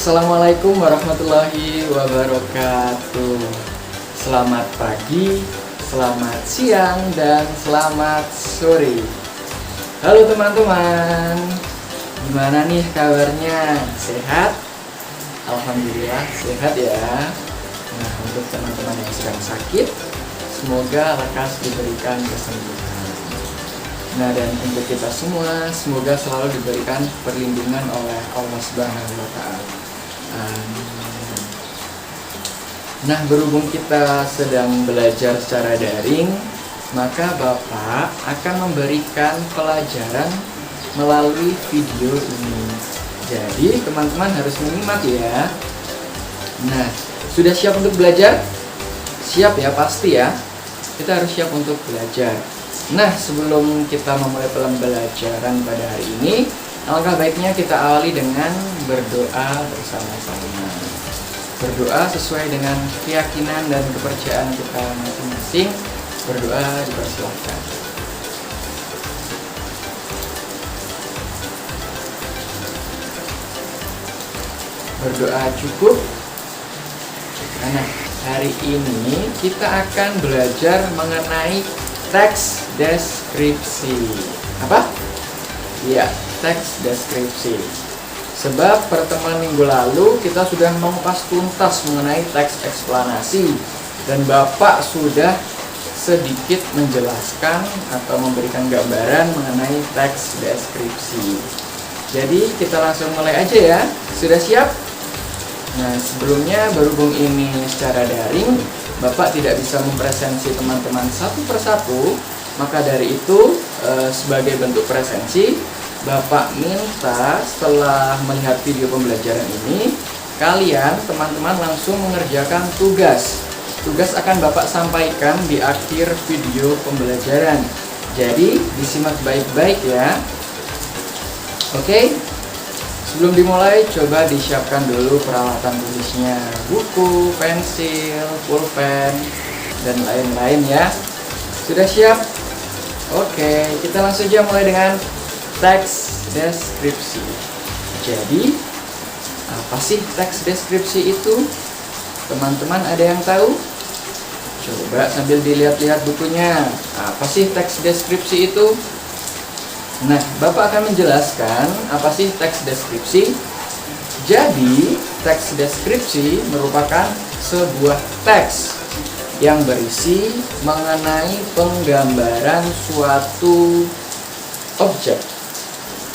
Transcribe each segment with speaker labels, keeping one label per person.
Speaker 1: Assalamualaikum warahmatullahi wabarakatuh. Selamat pagi, selamat siang, dan selamat sore. Halo teman-teman, gimana nih kabarnya? Sehat? Alhamdulillah sehat ya. Nah, untuk teman-teman yang sedang sakit, semoga lekas diberikan kesembuhan. Nah, dan untuk kita semua, semoga selalu diberikan perlindungan oleh Allah Subhanahu wa Ta'ala. Amin. Nah, berhubung kita sedang belajar secara daring, maka Bapak akan memberikan pelajaran melalui video ini. Jadi, teman-teman harus menyimak ya. Nah, sudah siap untuk belajar? Siap ya, pasti ya. Kita harus siap untuk belajar. Nah, sebelum kita memulai pembelajaran pada hari ini, alangkah baiknya kita awali dengan berdoa bersama-sama. Berdoa sesuai dengan keyakinan dan kepercayaan kita masing-masing. Berdoa dipersilakan. Berdoa cukup. Nah, hari ini kita akan belajar mengenai teks deskripsi. Apa? Ya, teks deskripsi. Sebab pertemuan minggu lalu kita sudah mengupas tuntas mengenai teks eksplanasi, dan Bapak sudah sedikit menjelaskan atau memberikan gambaran mengenai teks deskripsi. Jadi kita langsung mulai aja ya. Sudah siap? Nah, sebelumnya berhubung ini secara daring, Bapak tidak bisa mempresensi teman-teman satu persatu, maka dari itu sebagai bentuk presensi, Bapak minta setelah melihat video pembelajaran ini, kalian teman-teman langsung mengerjakan tugas. Tugas akan Bapak sampaikan di akhir video pembelajaran. Jadi disimak baik-baik ya. Oke? Sebelum dimulai, coba disiapkan dulu peralatan tulisnya, buku, pensil, pulpen, dan lain-lain ya. Sudah siap? Oke, kita langsung aja mulai dengan teks deskripsi. Jadi, apa sih teks deskripsi itu? Teman-teman ada yang tahu? Coba sambil dilihat-lihat bukunya. Apa sih teks deskripsi itu? Nah, Bapak akan menjelaskan apa sih teks deskripsi. Jadi, teks deskripsi merupakan sebuah teks yang berisi mengenai penggambaran suatu objek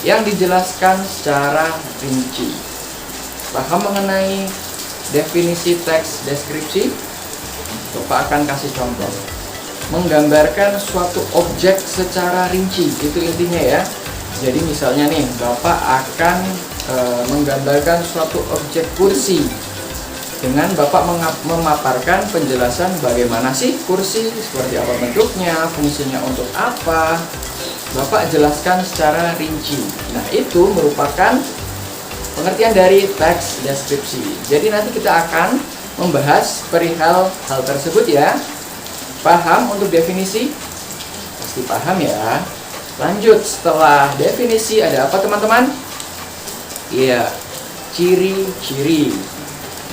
Speaker 1: yang dijelaskan secara rinci. Paham mengenai definisi teks deskripsi? Bapak akan kasih contoh. Menggambarkan suatu objek secara rinci, itu intinya ya. Jadi misalnya nih, Bapak akan menggambarkan suatu objek kursi dengan Bapak memaparkan penjelasan bagaimana sih kursi, seperti apa bentuknya, fungsinya untuk apa. Bapak jelaskan secara rinci. Nah, itu merupakan pengertian dari teks deskripsi. Jadi nanti kita akan membahas perihal hal tersebut ya. Paham untuk definisi? Pasti paham ya. Lanjut, setelah definisi ada apa teman-teman? Iya, ciri-ciri.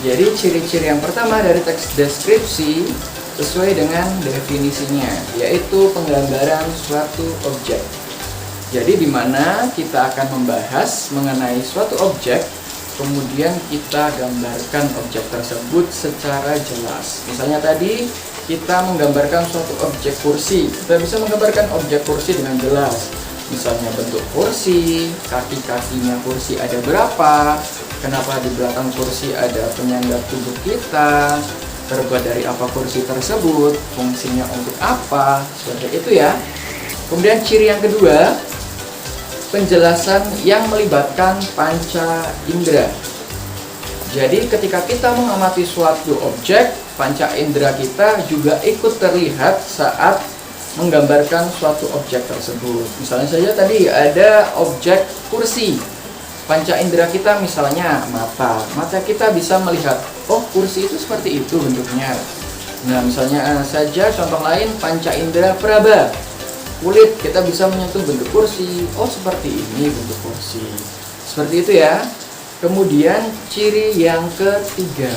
Speaker 1: Jadi ciri-ciri yang pertama dari teks deskripsi sesuai dengan definisinya, yaitu penggambaran suatu objek. Jadi di mana kita akan membahas mengenai suatu objek, kemudian kita gambarkan objek tersebut secara jelas. Misalnya tadi kita menggambarkan suatu objek kursi, kita bisa menggambarkan objek kursi dengan jelas. Misalnya bentuk kursi, kaki-kakinya kursi ada berapa, kenapa di belakang kursi ada penyangga tubuh kita, terbuat dari apa kursi tersebut, fungsinya untuk apa, seperti itu ya. Kemudian ciri yang kedua, penjelasan yang melibatkan panca indera. Jadi ketika kita mengamati suatu objek, panca indera kita juga ikut terlihat saat menggambarkan suatu objek tersebut. Misalnya saja tadi ada objek kursi. Panca indera kita misalnya mata. Mata kita bisa melihat, oh kursi itu seperti itu bentuknya. Nah, misalnya saja contoh lain, panca indera peraba. Kulit, kita bisa menyentuh bentuk kursi. Oh, seperti ini bentuk kursi. Seperti itu ya. Kemudian ciri yang ketiga.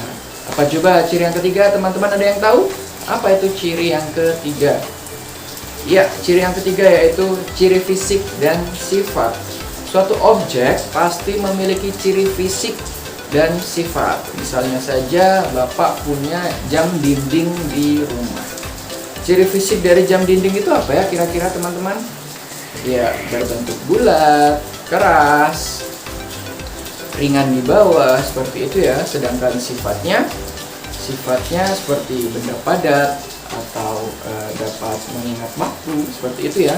Speaker 1: Apa coba ciri yang ketiga, teman-teman ada yang tahu? Apa itu ciri yang ketiga? Ya, ciri yang ketiga yaitu ciri fisik dan sifat. Suatu objek pasti memiliki ciri fisik dan sifat. Misalnya saja Bapak punya jam dinding di rumah. Ciri fisik dari jam dinding itu apa ya kira-kira teman-teman? Ya, berbentuk bulat, keras, ringan di bawah, seperti itu ya. Sedangkan sifatnya seperti benda padat atau dapat mengingat waktu, seperti itu ya.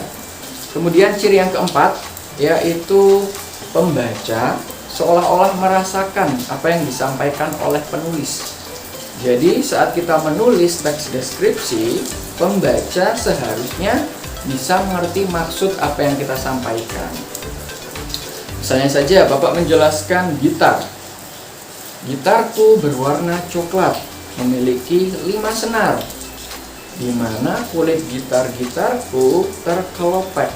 Speaker 1: Kemudian ciri yang keempat yaitu pembaca seolah-olah merasakan apa yang disampaikan oleh penulis. Jadi saat kita menulis teks deskripsi, pembaca seharusnya bisa mengerti maksud apa yang kita sampaikan. Misalnya saja Bapak menjelaskan gitar. Gitarku berwarna coklat, memiliki 5 senar, di mana kulit gitarku terkelopak.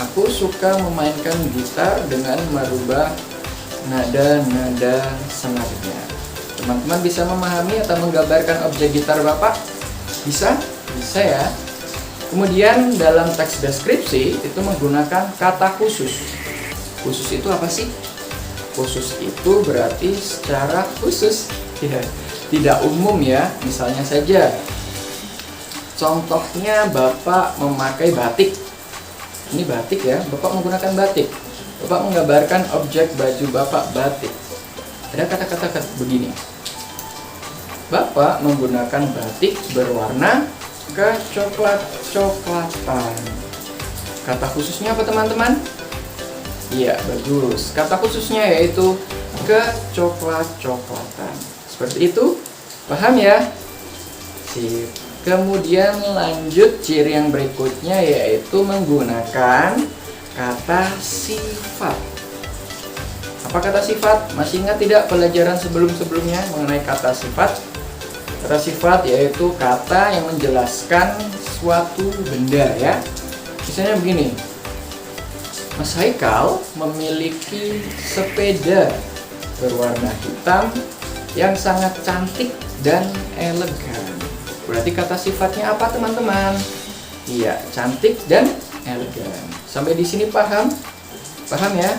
Speaker 1: Aku suka memainkan gitar dengan merubah nada-nada senarnya. Teman-teman bisa memahami atau menggambarkan objek gitar Bapak? Bisa? Bisa ya. Kemudian dalam teks deskripsi itu menggunakan kata khusus. Khusus itu apa sih? Khusus itu berarti secara khusus, tidak umum ya. Misalnya saja, contohnya Bapak memakai batik. Ini batik ya, Bapak menggunakan batik. Bapak menggambarkan objek baju Bapak batik. Ada kata-kata begini. Bapak menggunakan batik berwarna kecoklat-coklatan. Kata khususnya apa teman-teman? Iya, bagus. Kata khususnya yaitu kecoklat-coklatan. Seperti itu. Paham ya? Sip. Kemudian lanjut ciri yang berikutnya yaitu menggunakan kata sifat. Apa kata sifat? Masih ingat tidak pelajaran sebelum-sebelumnya mengenai kata sifat? Kata sifat yaitu kata yang menjelaskan suatu benda ya. Misalnya begini. Mas Haikal memiliki sepeda berwarna hitam yang sangat cantik dan elegan. Berarti kata sifatnya apa teman-teman? Iya, cantik dan elegan. Sampai di sini paham? Paham ya?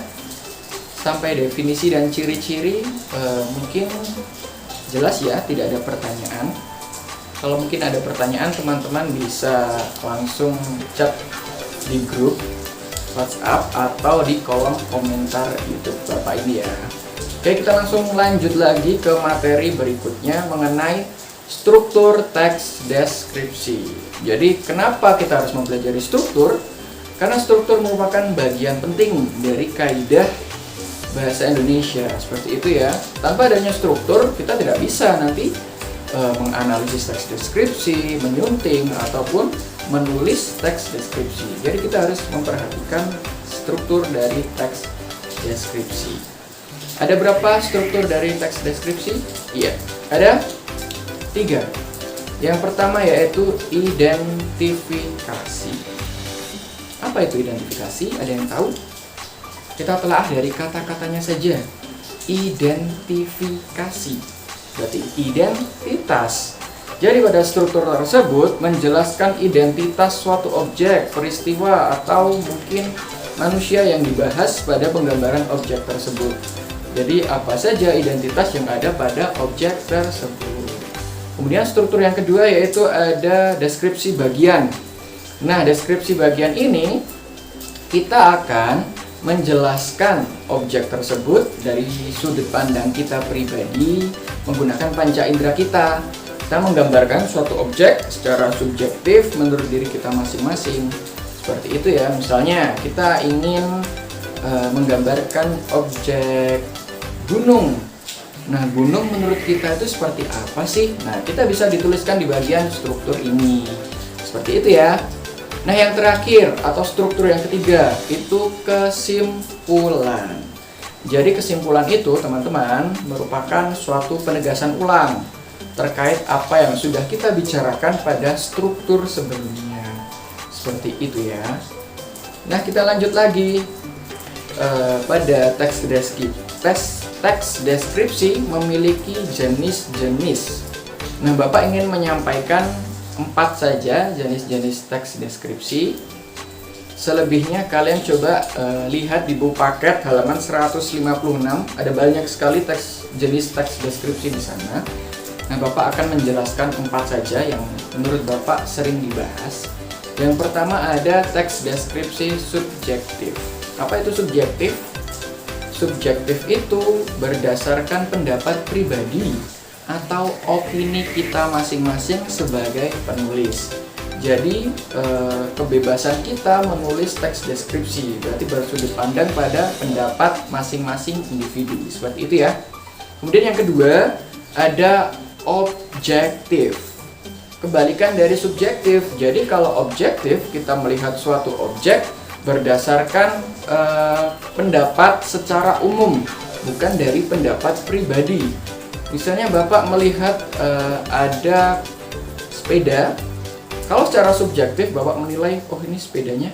Speaker 1: Sampai definisi dan ciri-ciri mungkin jelas ya, tidak ada pertanyaan. Kalau mungkin ada pertanyaan, teman-teman bisa langsung chat di grup WhatsApp atau di kolom komentar YouTube Bapak ini ya. Oke, kita langsung lanjut lagi ke materi berikutnya mengenai struktur teks deskripsi. Jadi kenapa kita harus mempelajari struktur? Karena struktur merupakan bagian penting dari kaidah bahasa Indonesia, seperti itu ya. Tanpa adanya struktur, kita tidak bisa nanti menganalisis teks deskripsi, menyunting, ataupun menulis teks deskripsi. Jadi kita harus memperhatikan struktur dari teks deskripsi. Ada berapa struktur dari teks deskripsi? Iya, ada 3. Yang pertama yaitu identifikasi. Apa itu identifikasi? Ada yang tahu? Kita telah dari kata-katanya saja. Identifikasi berarti identitas. Jadi pada struktur tersebut menjelaskan identitas suatu objek, peristiwa, atau mungkin manusia yang dibahas pada penggambaran objek tersebut. Jadi apa saja identitas yang ada pada objek tersebut. Kemudian struktur yang kedua yaitu ada deskripsi bagian. Nah, deskripsi bagian ini kita akan menjelaskan objek tersebut dari sudut pandang kita pribadi menggunakan panca indera kita. Kita menggambarkan suatu objek secara subjektif menurut diri kita masing-masing. Seperti itu ya. Misalnya kita ingin menggambarkan objek gunung. Nah, gunung menurut kita itu seperti apa sih? Nah, kita bisa dituliskan di bagian struktur ini. Seperti itu ya. Nah, yang terakhir atau struktur yang ketiga itu kesimpulan. Jadi kesimpulan itu teman-teman merupakan suatu penegasan ulang terkait apa yang sudah kita bicarakan pada struktur sebelumnya. Seperti itu ya. Nah, kita lanjut lagi pada teks teks deskripsi memiliki jenis-jenis. Nah, Bapak ingin menyampaikan 4 saja jenis-jenis teks deskripsi. Selebihnya kalian coba lihat di buku paket halaman 156. Ada banyak sekali jenis teks deskripsi di sana. Nah, Bapak akan menjelaskan 4 saja yang menurut Bapak sering dibahas. Yang pertama ada teks deskripsi subjektif. Apa itu subjektif? Subjektif itu berdasarkan pendapat pribadi atau opini kita masing-masing sebagai penulis. Jadi kebebasan kita menulis teks deskripsi berarti bersudut pandang pada pendapat masing-masing individu, seperti itu ya. Kemudian yang kedua ada objektif. Kebalikan dari subjektif. Jadi kalau objektif kita melihat suatu objek berdasarkan pendapat secara umum, bukan dari pendapat pribadi. Misalnya Bapak melihat ada sepeda, kalau secara subjektif Bapak menilai, oh ini sepedanya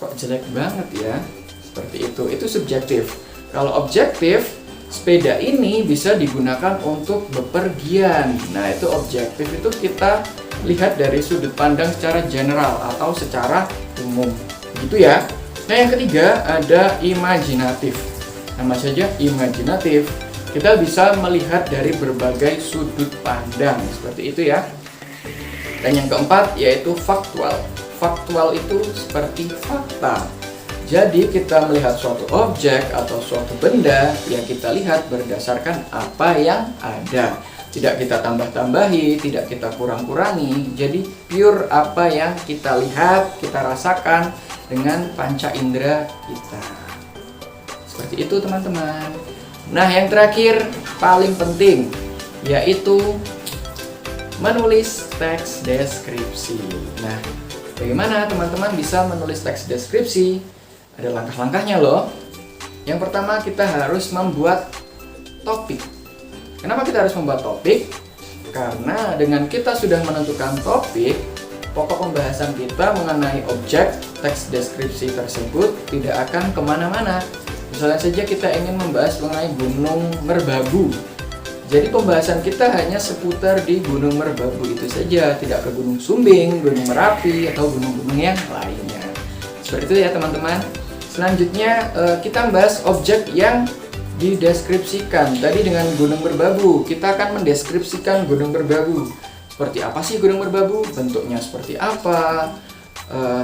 Speaker 1: kok jelek banget ya, seperti itu subjektif. Kalau objektif, sepeda ini bisa digunakan untuk bepergian. Nah, itu objektif, itu kita lihat dari sudut pandang secara general atau secara umum, gitu ya. Nah, yang ketiga ada imajinatif. Nama saja imajinatif. Kita bisa melihat dari berbagai sudut pandang, seperti itu ya. Dan yang keempat yaitu faktual. Faktual itu seperti fakta. Jadi kita melihat suatu objek atau suatu benda yang kita lihat berdasarkan apa yang ada. Tidak kita tambah-tambahi, tidak kita kurang-kurangi. Jadi pure apa yang kita lihat, kita rasakan dengan panca indera kita. Seperti itu teman-teman. Nah, yang terakhir paling penting yaitu menulis teks deskripsi. Nah, bagaimana teman-teman bisa menulis teks deskripsi? Ada langkah-langkahnya loh. Yang pertama kita harus membuat topik. Kenapa kita harus membuat topik? Karena dengan kita sudah menentukan topik, pokok pembahasan kita mengenai objek teks deskripsi tersebut tidak akan kemana-mana. Misalnya saja kita ingin membahas mengenai Gunung Merbabu. Jadi pembahasan kita hanya seputar di Gunung Merbabu itu saja, tidak ke Gunung Sumbing, Gunung Merapi, atau gunung-gunung yang lainnya. Seperti itu ya teman-teman. Selanjutnya kita membahas objek yang dideskripsikan. Tadi dengan Gunung Merbabu, kita akan mendeskripsikan Gunung Merbabu. Seperti apa sih Gunung Merbabu? Bentuknya seperti apa?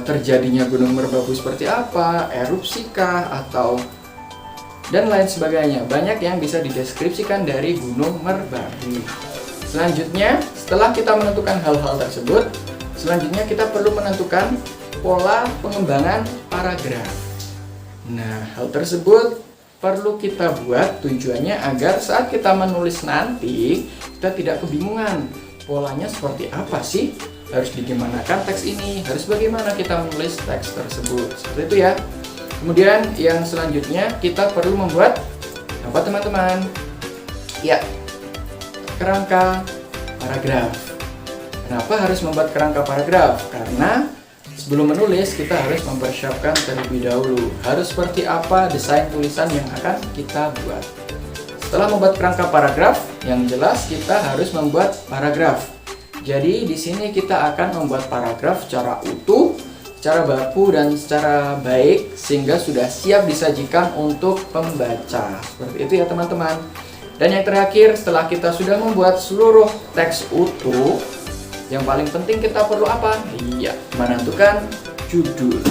Speaker 1: Terjadinya Gunung Merbabu seperti apa? Erupsikah atau dan lain sebagainya. Banyak yang bisa dideskripsikan dari Gunung Merbabu. Selanjutnya, setelah kita menentukan hal-hal tersebut, selanjutnya kita perlu menentukan pola pengembangan paragraf. Nah, hal tersebut perlu kita buat tujuannya agar saat kita menulis nanti kita tidak kebingungan. Polanya seperti apa sih? Harus digimanakan teks ini? Harus bagaimana kita menulis teks tersebut? Seperti itu ya. Kemudian yang selanjutnya kita perlu membuat apa teman-teman? Ya, kerangka paragraf. Kenapa harus membuat kerangka paragraf? Karena sebelum menulis kita harus mempersiapkan terlebih dahulu. Harus seperti apa desain tulisan yang akan kita buat. Setelah membuat kerangka paragraf, yang jelas kita harus membuat paragraf. Jadi di sini kita akan membuat paragraf secara utuh, secara baku dan secara baik sehingga sudah siap disajikan untuk pembaca. Seperti itu ya teman-teman. Dan yang terakhir, setelah kita sudah membuat seluruh teks utuh, yang paling penting kita perlu apa? Iya, menentukan judul.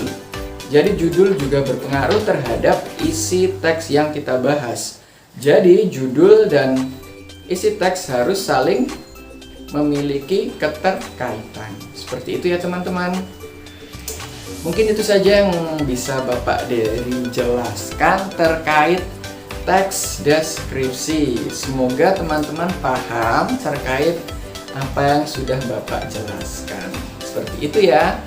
Speaker 1: Jadi judul juga berpengaruh terhadap isi teks yang kita bahas. Jadi judul dan isi teks harus saling memiliki keterkaitan. Seperti itu ya teman-teman. Mungkin itu saja yang bisa Bapak Dery jelaskan terkait teks deskripsi. Semoga teman-teman paham terkait apa yang sudah Bapak jelaskan. Seperti itu ya.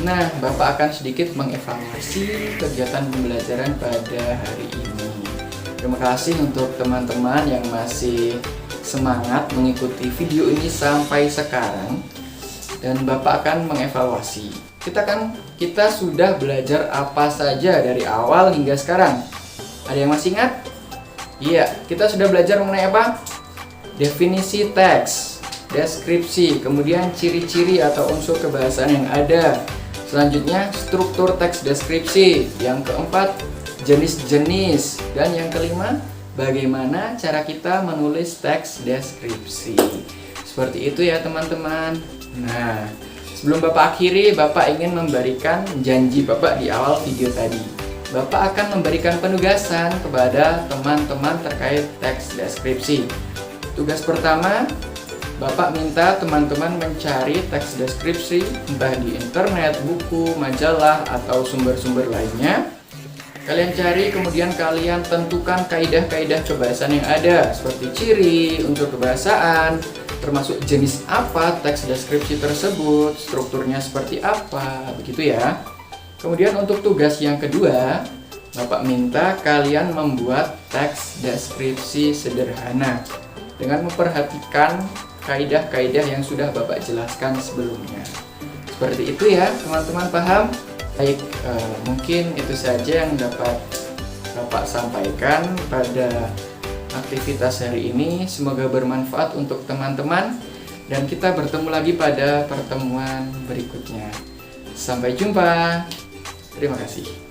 Speaker 1: Nah, Bapak akan sedikit mengevaluasi kegiatan pembelajaran pada hari ini. Terima kasih untuk teman-teman yang masih semangat mengikuti video ini sampai sekarang. Dan Bapak akan mengevaluasi. Kita sudah belajar apa saja dari awal hingga sekarang. Ada yang masih ingat? Iya, kita sudah belajar mengenai apa? Definisi teks, deskripsi, kemudian ciri-ciri atau unsur kebahasaan yang ada. Selanjutnya, struktur teks deskripsi. Yang keempat, jenis-jenis. Dan yang kelima, bagaimana cara kita menulis teks deskripsi. Seperti itu ya teman-teman. Nah, sebelum Bapak akhiri, Bapak ingin memberikan janji Bapak di awal video tadi. Bapak akan memberikan penugasan kepada teman-teman terkait teks deskripsi. Tugas pertama, Bapak minta teman-teman mencari teks deskripsi entah di internet, buku, majalah, atau sumber-sumber lainnya. Kalian cari, kemudian kalian tentukan kaidah-kaidah kebahasaan yang ada, seperti ciri, unsur kebahasaan, termasuk jenis apa teks deskripsi tersebut, strukturnya seperti apa, begitu ya. Kemudian untuk tugas yang kedua, Bapak minta kalian membuat teks deskripsi sederhana dengan memperhatikan kaidah-kaidah yang sudah Bapak jelaskan sebelumnya. Seperti itu ya, teman-teman paham? Baik, mungkin itu saja yang dapat Bapak sampaikan pada aktivitas hari ini. Semoga bermanfaat untuk teman-teman dan kita bertemu lagi pada pertemuan berikutnya. Sampai jumpa. Terima kasih.